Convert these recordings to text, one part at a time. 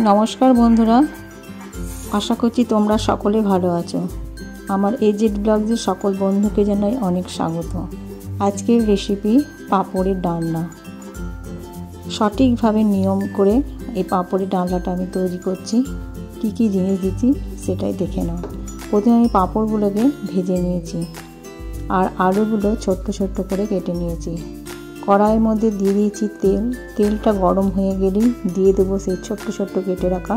নমস্কার বন্ধুরা, আশা করছি তোমরা সকলে ভালো আছো। আমার এজেড ব্লগসের সকল বন্ধুকে জানাই অনেক স্বাগত। আজকের রেসিপি পাঁপড়ের ডালনা। সঠিকভাবে নিয়ম করে এই পাঁপড়ের ডালনাটা আমি তৈরি করছি। কি কি জিনিস দিচ্ছি সেটাই দেখে নাও। প্রথমে আমি পাঁপড়গুলোকে ভেজে নিয়েছি আর আলুগুলো ছোট্ট ছোট্ট করে কেটে নিয়েছি। কড়াইয়ের মধ্যে দিয়ে দিয়েছি তেল। তেলটা গরম হয়ে গেলেই দিয়ে দেবো সেই ছোট্ট ছোট্ট কেটে রাখা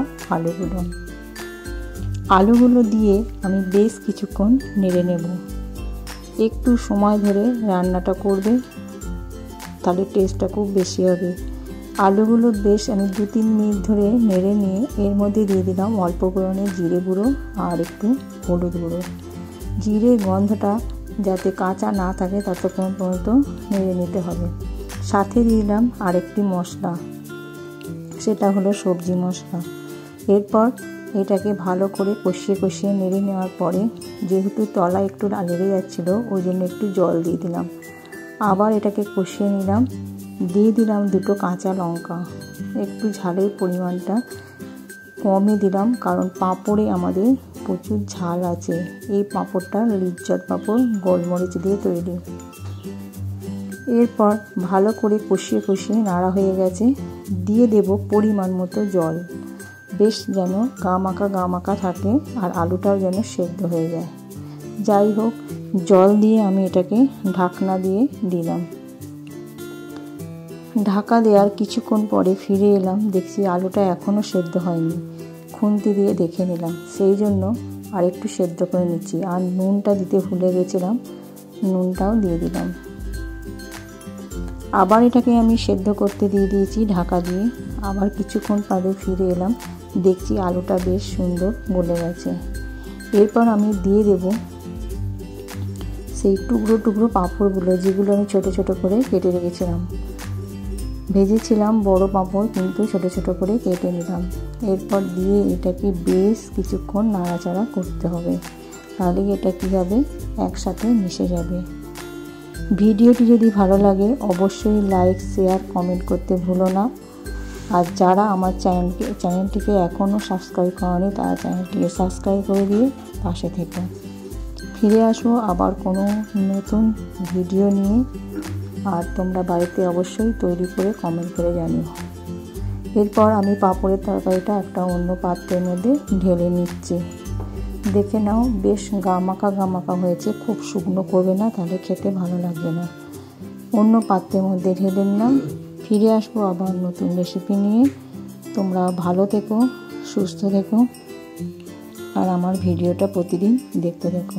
আলুগুলো দিয়ে আমি বেশ কিছুক্ষণ নেড়ে নেব। একটু সময় ধরে রান্নাটা করবে, তাহলে টেস্টটা খুব বেশি হবে। আলুগুলো বেশ আমি 2-3 মিনিট ধরে নেড়ে নিয়ে এর মধ্যে দিয়ে দিলাম অল্প পরিমাণে জিরে গুঁড়ো আর একটু হলুদ গুঁড়ো। জিরের গন্ধটা যাতে কাঁচা না থাকে ততক্ষণ পর্যন্ত নেড়ে নিতে হবে। সাথে দিয়ে দিলাম আরেকটি মশলা, সেটা হলো সবজি মশলা। এরপর এটাকে ভালো করে কষিয়ে নেড়ে নেওয়ার পরে যেহেতু তলা একটু লেগে যাচ্ছিলো ওই জন্য একটু জল দিয়ে দিলাম। আবার এটাকে কষিয়ে নিলাম। দিয়ে দিলাম 2 কাঁচা লঙ্কা। একটু ঝালের পরিমাণটা কমই দিলাম, কারণ পাঁপড়ে আমাদের প্রচুর ঝাল আছে। এই পাঁপড়টা লিজ্জত পাঁপড় গোলমরিচ দিয়ে তৈরি। এরপর ভালো করে কষিয়ে নাড়া হয়ে গেছে। দিয়ে দেব পরিমাণ মতো জল, বেশ যেন গা মাখা থাকে আর আলুটাও যেন সেদ্ধ হয়ে যায়। যাই হোক, জল দিয়ে আমি এটাকে ঢাকনা দিয়ে দিলাম। ঢাকা দেওয়ার কিছুক্ষণ পরে ফিরে এলাম, দেখছি আলুটা এখনও সেদ্ধ হয়নি। খুন্তি দিয়ে দেখে নিলাম, সেই জন্য আর একটু সেদ্ধ করে নিচ্ছি। আর নুনটা দিতে ভুলে গেছিলাম, নুনটাও দিয়ে দিলাম। আবার এটাকে আমি সেদ্ধ করতে দিয়ে দিয়েছি ঢাকা দিয়ে। আবার কিছুক্ষণ পরে ফিরে এলাম, দেখছি আলুটা বেশ সুন্দর গলে গেছে। এরপর আমি দিয়ে দেব সেই টুকরো পাঁপড়গুলো, যেগুলো আমি ছোট ছোট করে কেটে রেখেছিলাম। ভেজেছিলাম বড় পাঁপড়, কিন্তু ছোট ছোট করে কেটে নিলাম। এরপর দিয়ে এটাকে বেশ কিছুক্ষণ নাড়াচাড়া করতে হবে, তাহলে এটা কী হবে, একসাথে মিশে যাবে। ভিডিওটি যদি ভালো লাগে অবশ্যই লাইক, শেয়ার, কমেন্ট করতে ভুলো না। আর যারা আমার চ্যানেলটিকে এখনও সাবস্ক্রাইব করেনি তারা চ্যানেলটিকে সাবস্ক্রাইব করে দিয়ে পাশে থেকো। ফিরে আসবো আবার কোনো নতুন ভিডিও নিয়ে। আর তোমরা বাড়িতে অবশ্যই তৈরি করে কমেন্ট করে জানিও। এরপর আমি পাঁপড়ের তরকারিটা একটা অন্য পাত্রের মধ্যে ঢেলে নিচ্ছি। দেখে নাও, বেশ গা মাখা হয়েছে। খুব শুকনো করবে না, তাহলে খেতে ভালো লাগবে না। অন্য পাত্রের মধ্যে ঢেলে নিলাম। ফিরে আসবো আবার নতুন রেসিপি নিয়ে। তোমরা ভালো থেকো, সুস্থ থেকো আর আমার ভিডিওটা প্রতিদিন দেখতে থেকো।